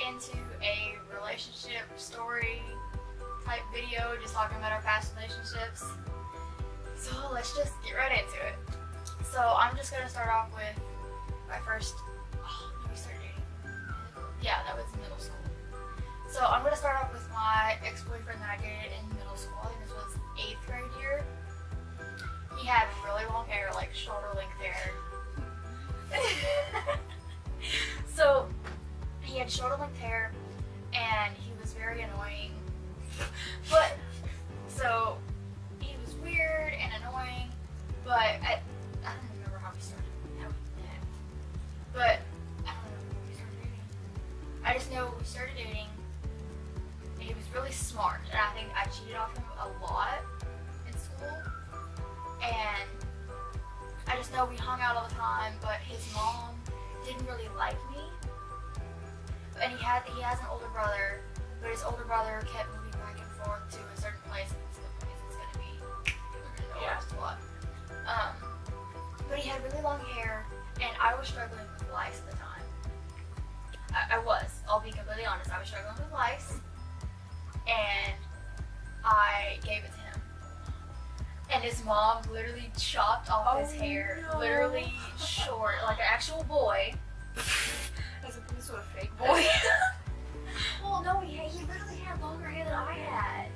into a relationship story type video, just talking about our past relationships. So let's just get right into it. So I'm just gonna start off with my first. We started dating. Yeah, that was middle school. So I'm gonna start off with my ex-boyfriend that I dated in middle school. I think this was 8th grade year. He had really long hair, like shoulder length hair. So he had shoulder length hair, and he was very annoying. But so he was weird and annoying. But I don't remember how we met. But I don't remember when we started dating. I just know we started dating. And he was really smart, and I think I cheated off him a lot in school. And I just know we hung out all the time, but his mom didn't really like me. And he has an older brother, but his older brother kept moving back and forth to a certain place, and it's the place it's gonna be. We're gonna know just what. But he had really long hair, and I was struggling with lice at the time. I was, I'll be completely honest, I was struggling with lice, and I gave it to him. And his mom literally chopped off his hair, literally short, like an actual boy. As opposed to a fake boy. Well, no, he literally had longer hair than I had.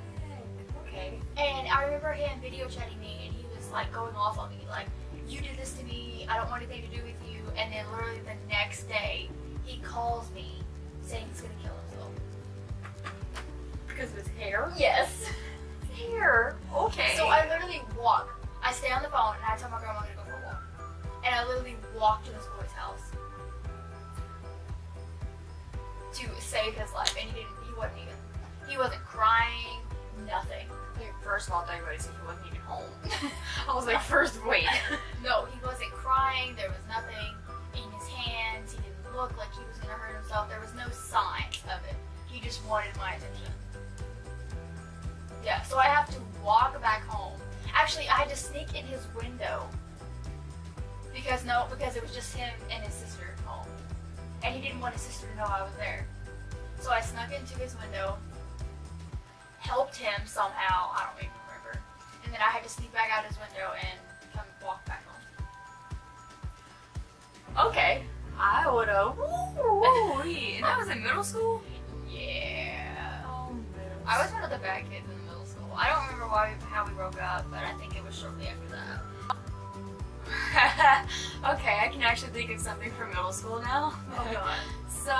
Okay. And I remember him video chatting me, and he was like going off on me, like, you did this to me, I don't want anything to do with you. And then literally the next day, he calls me saying he's gonna kill himself. Because of his hair? Yes. Hair? Okay. So I literally walk. I stay on the phone, and I tell my grandma to go for a walk. And I literally walk to this boy's house to save his life, and he wasn't crying, nothing. First of all, I thought you were going to say he wasn't even home. I was like, first, wait. No, he wasn't crying, there was nothing in his hands, he didn't look like he was going to hurt himself, there was no signs of it. He just wanted my attention. Yeah, so I have to walk back home. Actually, I had to sneak in his window. Because it was just him and his sister home. And he didn't want his sister to know I was there. So I snuck into his window, helped him somehow, I don't even remember. And then I had to sneak back out his window and come walk back home. Okay. I would have. And that was in middle school? Yeah. Oh, I was one of the bad kids in middle school. I don't remember how we broke up, but I think it was shortly after that. Okay, I can actually think of something from middle school now. Oh god. So,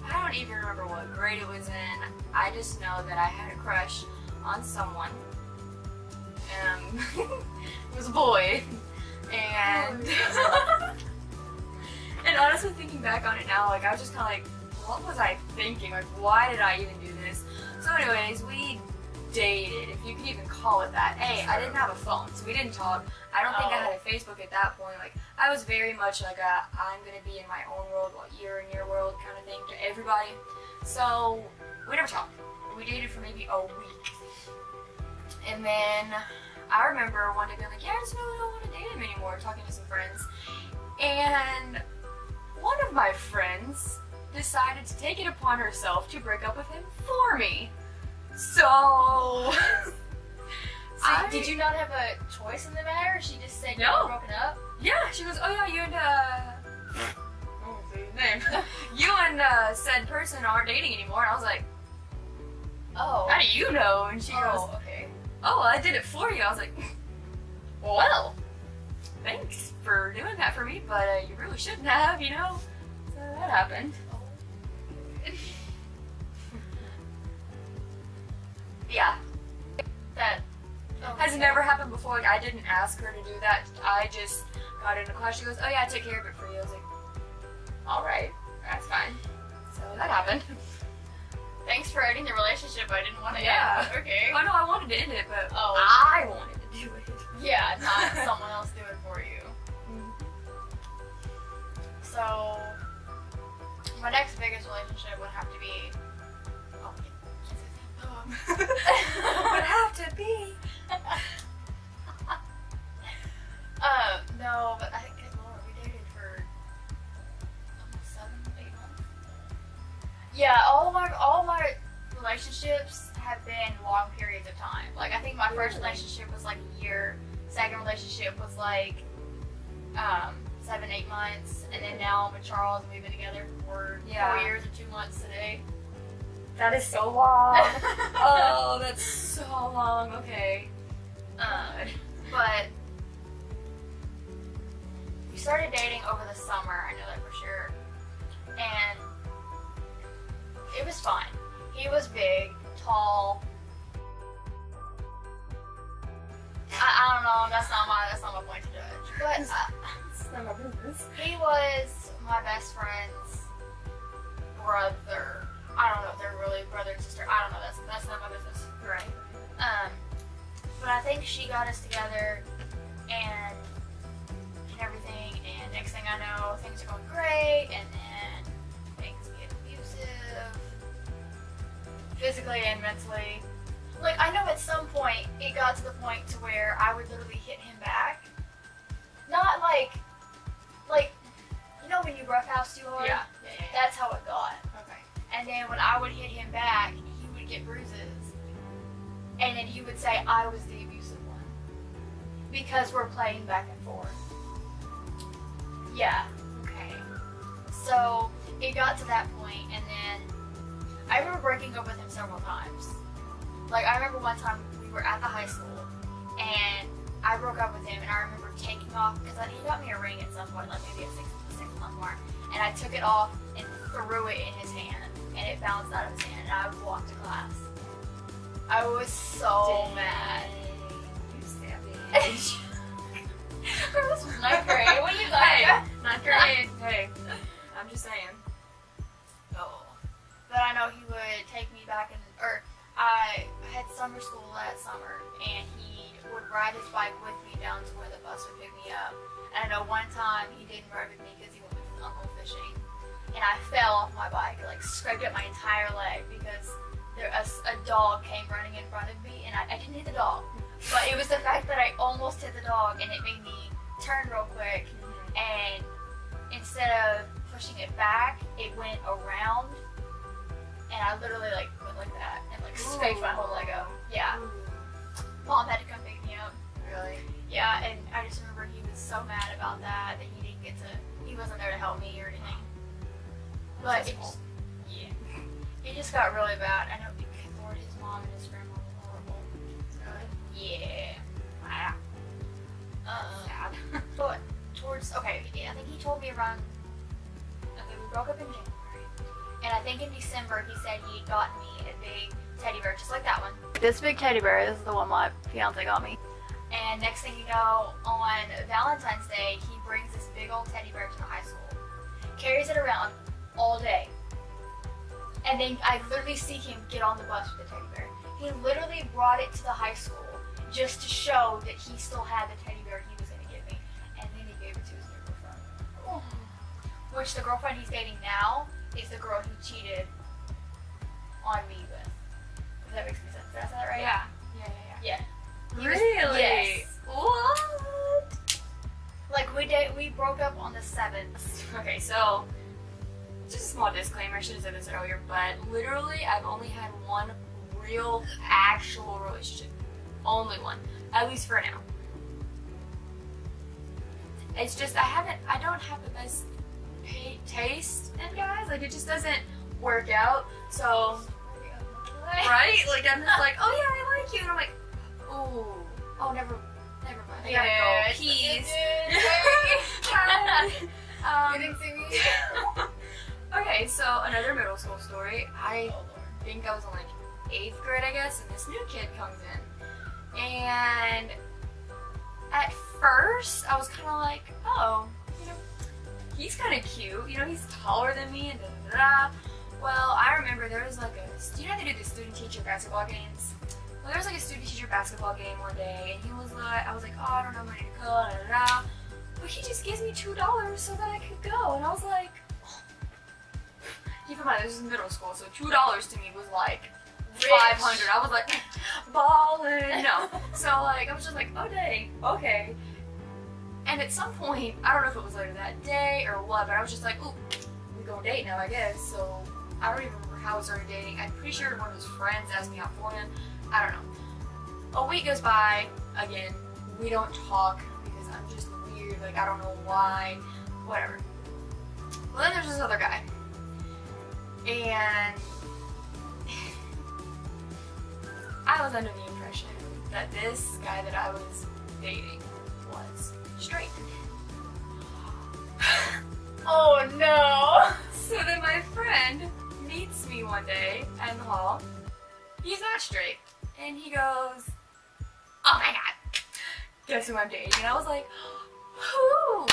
I don't even remember what grade it was in. I just know that I had a crush on someone. It was a boy. And and honestly, thinking back on it now, like I was just kind of like, what was I thinking? Like, why did I even do this? So anyways, we dated, if you could even call it that. Hey, I didn't have a phone, so we didn't talk. I don't think I had a Facebook at that point. Like, I was very much like I'm gonna be in my own world, while you're in your world kind of thing to everybody. So we never talked. We dated for maybe a week. And then I remember one day being like, yeah, I just really don't want to date him anymore, talking to some friends. And one of my friends decided to take it upon herself to break up with him for me. So did you not have a choice in the matter? She just said you No. were broken up? Yeah, she goes, oh yeah, you and oh, say his name. You and said person aren't dating anymore. And I was like, Oh. how do you know? And she goes, okay. oh, I did it for you. I was like, well, thanks for doing that for me, but you really shouldn't have, you know? So that happened. Yeah. That Has never happened before. Like, I didn't ask her to do that. I just got into class. She goes, oh yeah, I took care of it for you. I was like, alright, that's fine. So that happened. Thanks for ending the relationship. I didn't want to Yeah. end. Okay. Oh no, I wanted to end it, but Oh. I wanted to do it. Yeah, not someone else do it for you. So, my next biggest relationship would have to be. Oh, Would have to be. No, but I think we dated for almost 7, 8 months. been long periods of time. Like, I think my first relationship was like a year. Second relationship was like 7-8 months, and then now I'm with Charles, and we've been together for 4 years and 2 months today. That is so long. Oh, that's so long. Okay. But we started dating over the summer. I know that for sure, and it was fun. He was big, tall. I don't know. That's not my point to judge. But It's not my business. he was my best friend's brother. I don't know if they're really brother and sister. I don't know. That's not my business. Right. But I think she got us together and everything. And next thing I know, things are going great, and then things get abusive, physically and mentally. Like, I know at some point it got to the point to where I would literally hit him back. Not like you know when you roughhouse too hard? Yeah. That's how it got. Okay. And then when I would hit him back, he would get bruises. And then he would say I was the abusive one. Because we're playing back and forth. Yeah. Okay. So it got to that point, and then I remember breaking up with him several times. Like, I remember one time we were at the high school, and I broke up with him, and I remember taking off, because he got me a ring at some point, like maybe at the 6 month mark, and I took it off and threw it in his hand, and it bounced out of his hand, and I walked to class. I was so mad. You savage. This was 9th grade. What are you Hey, like? 9th grade. Hey, I'm just saying. Oh. But I know he would take me back or I had summer school that summer, and he would ride his bike with me down to where the bus would pick me up. And I know one time he didn't ride with me because he went with his uncle fishing, and I fell off my bike, like scraped up my entire leg because a dog came running in front of me, and I didn't hit the dog, but it was the fact that I almost hit the dog, and it made me turn real quick, and instead of pushing it back, it went around, and I literally like went like that and like scraped my whole leg up. Yeah. Mom had to come pick me up. Really? Yeah, and I just remember he was so mad about that he wasn't there to help me or anything. But it just got really bad. I know, Lord, his mom and his grandma were horrible. Really? Yeah. Wow. Sad. But I think he told me around, we broke up in January, and I think in December he said he had gotten me a big teddy bear, just like that one. This big teddy bear is the one my fiance got me. And next thing you know, on Valentine's Day, he brings this big old teddy bear to the high school, carries it around all day, and then I literally see him get on the bus with the teddy bear. He literally brought it to the high school just to show that he still had the teddy bear he was going to give me, and then he gave it to his new girlfriend. Oh. Which the girlfriend he's dating now is the girl he cheated on me with. If that makes any sense. Did I say that right? Yeah. Yeah. Really? Yes. What? Like, we broke up on the 7th. Okay, so just a small disclaimer, I should have said this earlier, but literally I've only had one real, actual relationship. Only one. At least for now. It's just, I don't have the best taste in guys. Like, it just doesn't work out. So, right? Like, I'm just like, oh yeah, I like you. And I'm like, oh, never mind. I gotta go. Peace. You didn't see me? Okay, so another middle school story. I think I was in like 8th grade, I guess, and this new kid comes in. And at first, I was kind of like, oh, he's kind of cute. He's taller than me and da-da-da. Well, I remember there was like do you know how they do the student-teacher basketball games? Well, there was like a student-teacher basketball game one day, and he was like, I was like, oh, I don't know where to go, da-da-da. But he just gives me $2 so that I could go. And I was like, oh. Keep in mind, this is middle school, so $2 to me was like Rich. 500. I was like, ballin'. No. So like, I was just like, oh dang, okay. And at some point, I don't know if it was later that day or what, but I was just like, ooh, we go date now, I guess. So I don't even remember how we started dating. I'm pretty sure one of his friends asked me out for him. I don't know. A week goes by. Again, we don't talk because I'm just weird. Like, I don't know why. Whatever. Well, then there's this other guy. And I was under the impression that this guy that I was dating was straight. Oh no! So then my friend meets me one day in the hall. He's not straight. And he goes, oh my god, guess who I'm dating? And I was like, who?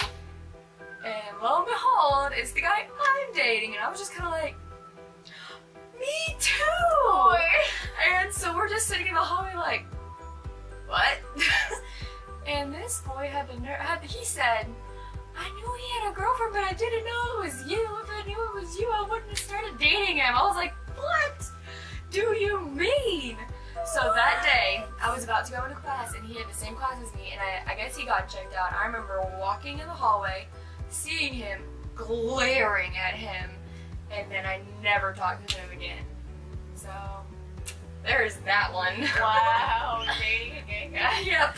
And lo and behold, it's the guy I'm dating. And I was just kind of like, me too! And so we're just sitting in the hallway like, what? And this boy had the nerve, he said, I knew he had a girlfriend, but I didn't know it was you. If I knew it was you, I wouldn't have started dating him. I was like, what do you mean? So that day, I was about to go into class, and he had the same class as me, and I guess he got checked out. I remember walking in the hallway, seeing him, glaring at him, and then I never talked to him again. So, there's that one. Wow, dating a gay guy. Yep.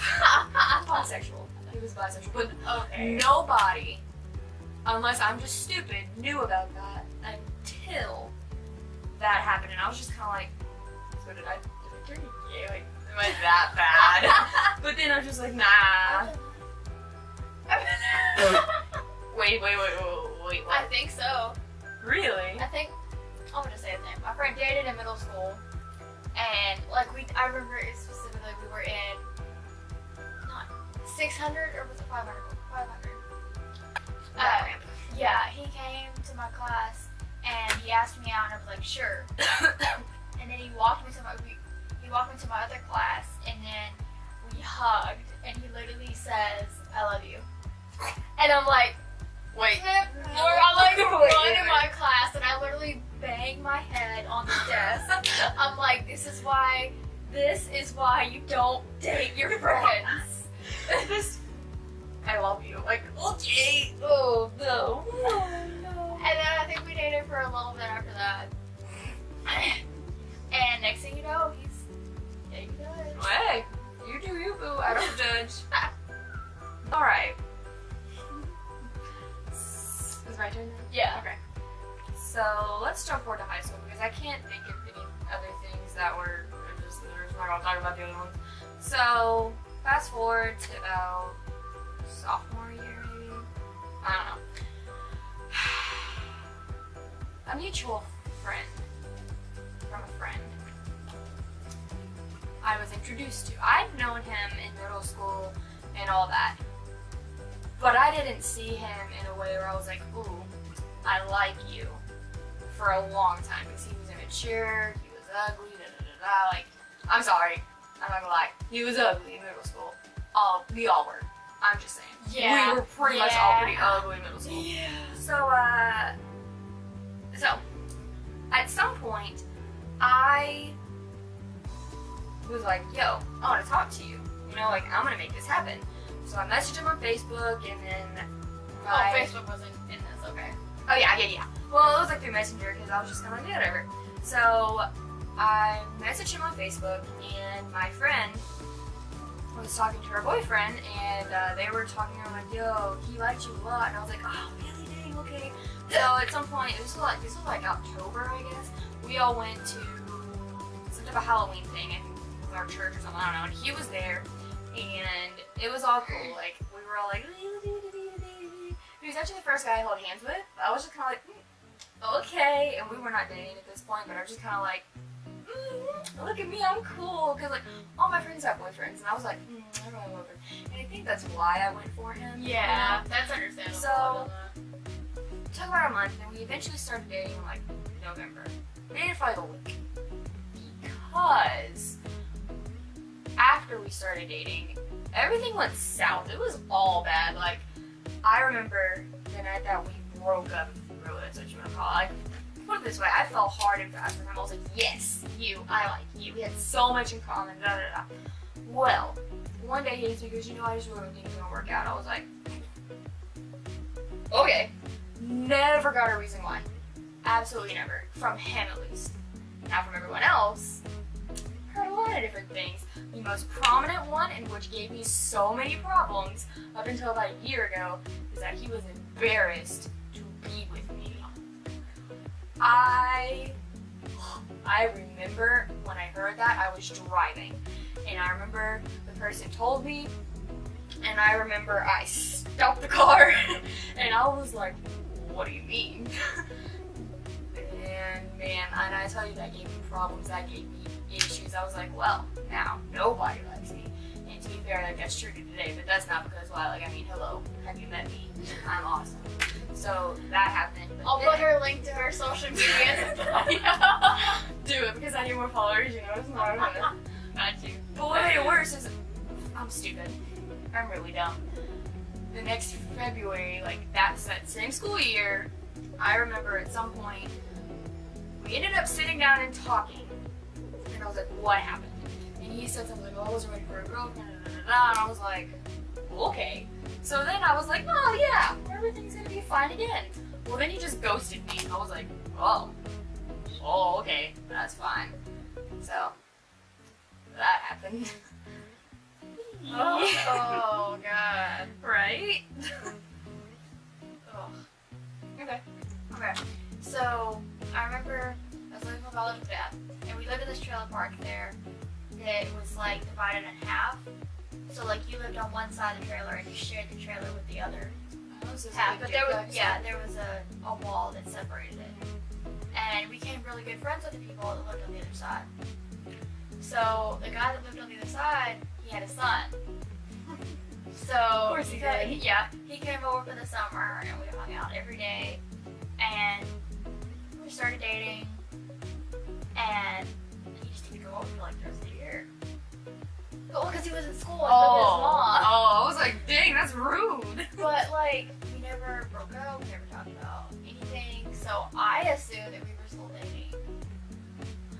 Bisexual. He was bisexual. But Okay. nobody, unless I'm just stupid, knew about that until that happened. And I was just kind of like, so did I turn gay? Like, am I that bad? But then I was just like, nah. Wait. I think so. Really? I think I'm gonna say his name. My friend dated in middle school, and like I remember it specifically. We were in not 600 or was it 500? 500. Yeah, he came to my class and he asked me out, and I was like, sure. And then he walked me to my other class, and then we hugged, and he literally says, "I love you," and I'm like. Wait. I like run in my class and I literally bang my head on the desk. I'm like, this is why you don't date your friends. I love you. Like, okay. Oh, no. And then I think we dated for a little bit after that. And next thing you know, he's good. Hey, you do you, boo. I don't judge. Alright. Is my turn then? Yeah. Okay. So let's jump forward to high school because I can't think of any other things that were just we're not gonna talk about the other ones. So fast forward to about sophomore year maybe. I don't know. A mutual friend from a friend I was introduced to. I'd known him in middle school and all that. But I didn't see him in a way where I was like, ooh, I like you, for a long time. Because he was immature, he was ugly, Like, I'm sorry, I'm not gonna lie. He was ugly in middle school. We all were. I'm just saying. Yeah. We were pretty much all pretty ugly in middle school. Yeah. So, at some point, I was like, yo, I want to talk to you. You know, like, I'm gonna make this happen. So I messaged him on Facebook, and then Facebook wasn't in this, okay. Oh yeah. Well, it was like through Messenger because I was just kind of like, yeah, whatever. So I messaged him on Facebook, and my friend was talking to her boyfriend, and they were talking. I'm like, yo, he liked you a lot, and I was like, oh, really? Dang, okay. So at some point, this was like October, I guess. We all went to some type of Halloween thing in our church or something. I don't know. And he was there. And it was all cool. Like, we were all like, he was actually the first guy I held hands with. I was just kind of like, okay. And we were not dating at this point, but I was just kind of like, look at me, I'm cool. Because, like, all my friends have boyfriends. And I was like, I don't have a boyfriend. And I think that's why I went for him. Yeah, you know? that's understandable. So, it took about a month, and we eventually started dating in, like, November. We dated for like a week. Because after we started dating, everything went south. It was all bad. Like, I remember the night that we broke up, if that's what you want to call it. Like, put it this way, I fell hard and fast for him. I was like, yes, you, I like you. We had so much in common, da da da. Well, one day he asked me, because, you know, I just really think it's gonna work out. I was like, okay. Never got a reason why. Absolutely never. From him, at least. Now, from everyone else, I heard a lot of different things. The most prominent one, and which gave me so many problems up until about a year ago, is that he was embarrassed to be with me. I remember when I heard that, I was driving, and I remember the person told me, and I remember I stopped the car, and I was like, what do you mean? And man, and I tell you, that gave me problems, that gave me issues. I was like, well, now nobody likes me. And to be fair, like, that's true to today, but that's not because, well, like, I mean, hello, have you met me? I'm awesome. So that happened. But I'll put her link to her social media. yeah. Do it because I need more followers, you know, it's more of it. Got you. But what made it worse is, I'm stupid. I'm really dumb. The next February, like that same school year, I remember at some point, we ended up sitting down and talking. And I was like, what happened? And he said something like, oh, I wasn't ready for a girlfriend, and I was like, well, okay. So then I was like, oh yeah, everything's gonna be fine again. Well, then he just ghosted me. I was like, oh, okay, that's fine. So, that happened. Oh God. Right? Ugh. Okay. So I remember I was living with my little dad, and we lived in this trailer park there that was like divided in half. So like you lived on one side of the trailer and you shared the trailer with the other half. But there was a wall that separated it. And we became really good friends with the people that lived on the other side. So the guy that lived on the other side, he had a son. So of course he did. He came over for the summer and we hung out every day. And we started dating. And he just didn't go over for like the rest of the year. Well, because he was in school and lived with his mom. Oh, I was like, dang, that's rude. But like, we never broke up, we never talked about anything. So I assumed that we were still dating.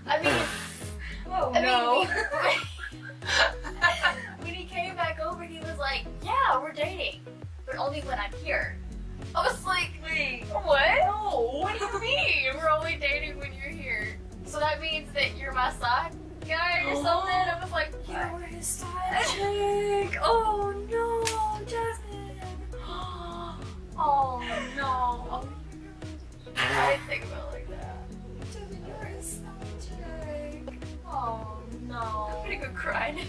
I mean, when he came back over, he was like, yeah, we're dating. But only when I'm here. I was like, wait, what? No, what do you mean? We're only dating when you're here. So that means that you're my side guy or something? I was like, You were his side chick. Oh no, Jasmine. Oh no. I didn't think about it like that. Jasmine, you were his side chick. Oh no. I'm gonna go cry.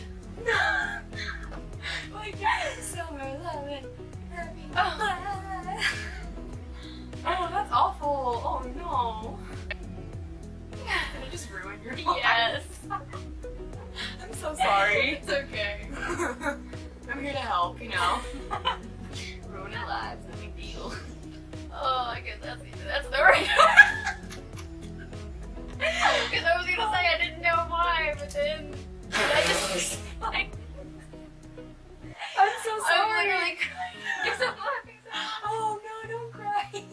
Like summer loving. Oh, that's awful. Oh no. Did I just ruin your life? Yes. I'm so sorry. It's okay. I'm here to help, you know. Ruining lives, no big deal. Oh, I guess that's the right. Because I was gonna say I didn't know why, but then I just was like, I'm so I'm sorry. literally crying. Because I'm laughing. Oh no, don't cry.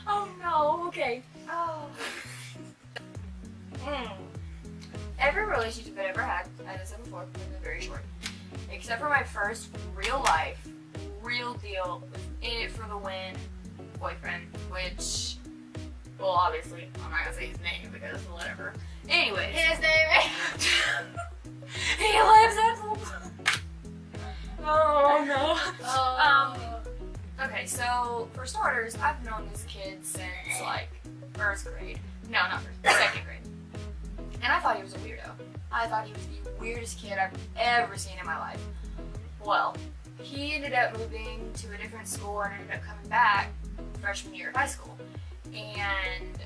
Oh no, okay. Oh. Every relationship I ever had, as I said before, has been very short. Except for my first real life, real deal, was in it for the win boyfriend, which, well, obviously, I'm not gonna say his name because whatever. Anyways. His name. He lives at Oh no. Oh. Okay, so for starters, I've known this kid since like first grade. No, not first, second grade. And I thought he was a weirdo. I thought he was the weirdest kid I've ever seen in my life. Well, he ended up moving to a different school and ended up coming back freshman year of high school. And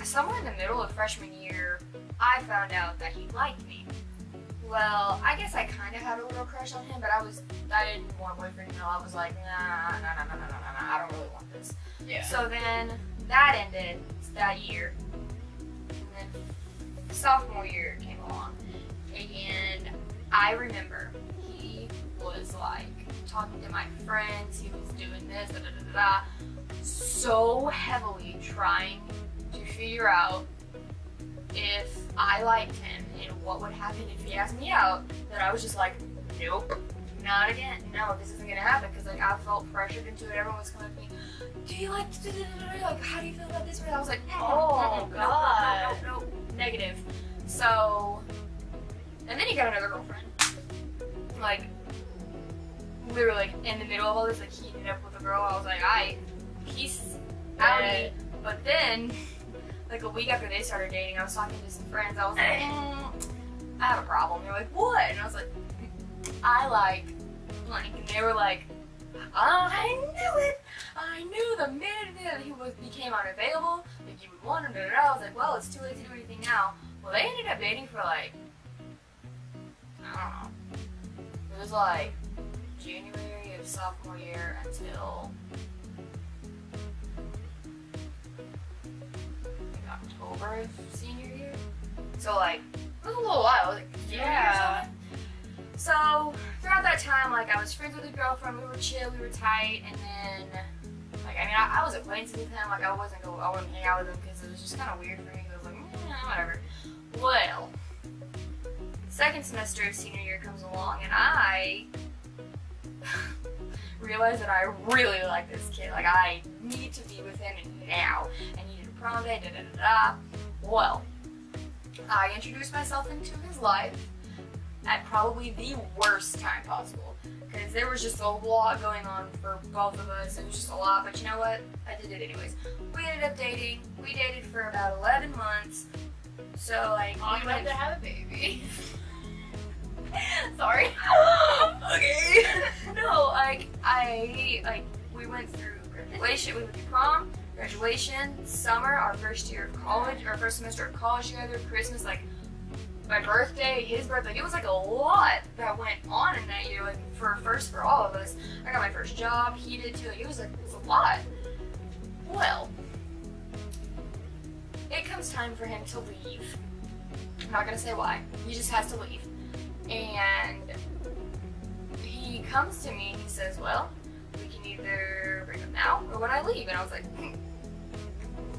somewhere in the middle of freshman year, I found out that he liked me. Well, I guess I kind of had a little crush on him, but I didn't want a boyfriend, you know. I was like, nah, I don't really want this. Yeah. So then that ended that year. And then sophomore year came along. And I remember he was like talking to my friends, he was doing this, so heavily trying to figure out if I liked him and what would happen if he asked me out, that I was just like, nope, not again. No, this isn't gonna happen because like I felt pressured into it. Everyone was coming to me. Do you like how do you feel about this? And I was like, Oh, God. no, negative. So, and then he got another girlfriend. Like, literally, like in the middle of all this, like he ended up with a girl. I was like, peace outie. But then, like a week after they started dating, I was talking to some friends. I was like, I have a problem. They're like, what? And I was like, I like blank. And they were like, I knew it. I knew the minute that he became unavailable, that you would want him. I was like, well, it's too late to do anything now. Well, they ended up dating for like, I don't know. It was like January of sophomore year until like October of senior year. So like, it was a little while. Like, Yeah. So throughout that time, like I was friends with his girlfriend. We were chill, we were tight, and then like I mean, I was acquainted with him. Like I wouldn't hang out with him because it was just kind of weird for me. I was like, whatever. Well, second semester of senior year comes along, and I realized that I really like this kid. Like I need to be with him now. I needed a prom day. Well, I introduced myself into his life at probably the worst time possible because there was just a lot going on for both of us. It was just a lot, but you know what? I did it anyways. We ended up dating. We dated for about 11 months. So like, I'm about to have a baby. Sorry. Okay. No, like we went through graduation. We went through prom, graduation, summer, our first year of college, our first semester of college together, Christmas, like my birthday, his birthday. Like, it was like a lot that went on in that year. Like for all of us. I got my first job. He did too. Like, it was a lot. Well, it comes time for him to leave. I'm not gonna say why. He just has to leave. And he comes to me and he says, well, we can either break up now or when I leave. And I was like,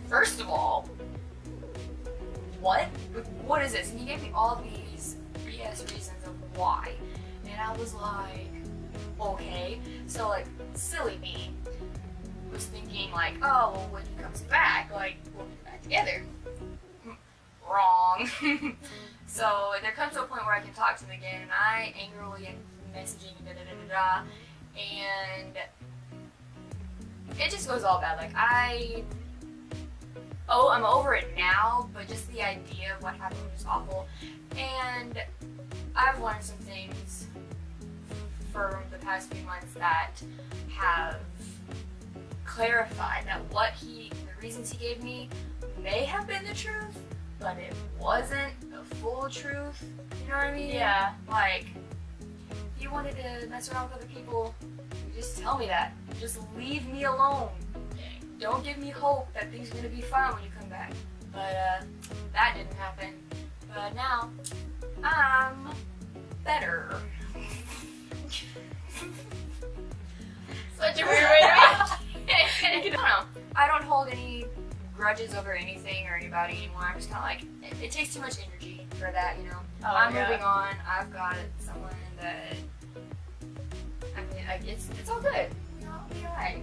first of all, what? What is this? And he gave me all these BS reasons of why. And I was like, okay. So like, silly me was thinking like, oh, well, when he comes back, like, we'll be back together. Wrong. So there comes to a point where I can talk to him again, and I angrily am messaging and it just goes all bad. Like I'm over it now, but just the idea of what happened was awful. And I've learned some things from the past few months that have clarified that the reasons he gave me may have been the truth, but it wasn't the full truth. You know what I mean? Yeah. Like, if you wanted to mess around with other people, you just tell me that. Just leave me alone. Don't give me hope that things are gonna be fine when you come back. But that didn't happen. But now, I'm better. Such a weird way to I don't know. I don't hold any grudges over anything or anybody anymore. I'm just kind of like, it takes too much energy for that, you know? Oh, I'm yeah. moving on. I've got someone that, I mean, it's all good. You know, I'll be alright.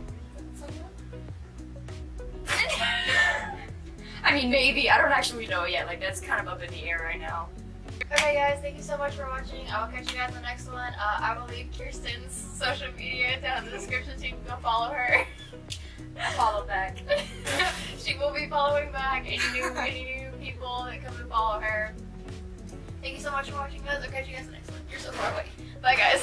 It's all good. I mean, maybe. I don't actually know yet. Like, that's kind of up in the air right now. Okay guys, thank you so much for watching. I will catch you guys in the next one. I will leave Kiersten's social media down in the description so you can go follow her. Follow back. She will be following back any new people that come and follow her. Thank you so much for watching guys. I'll catch you guys in the next one. You're so far away. Bye guys.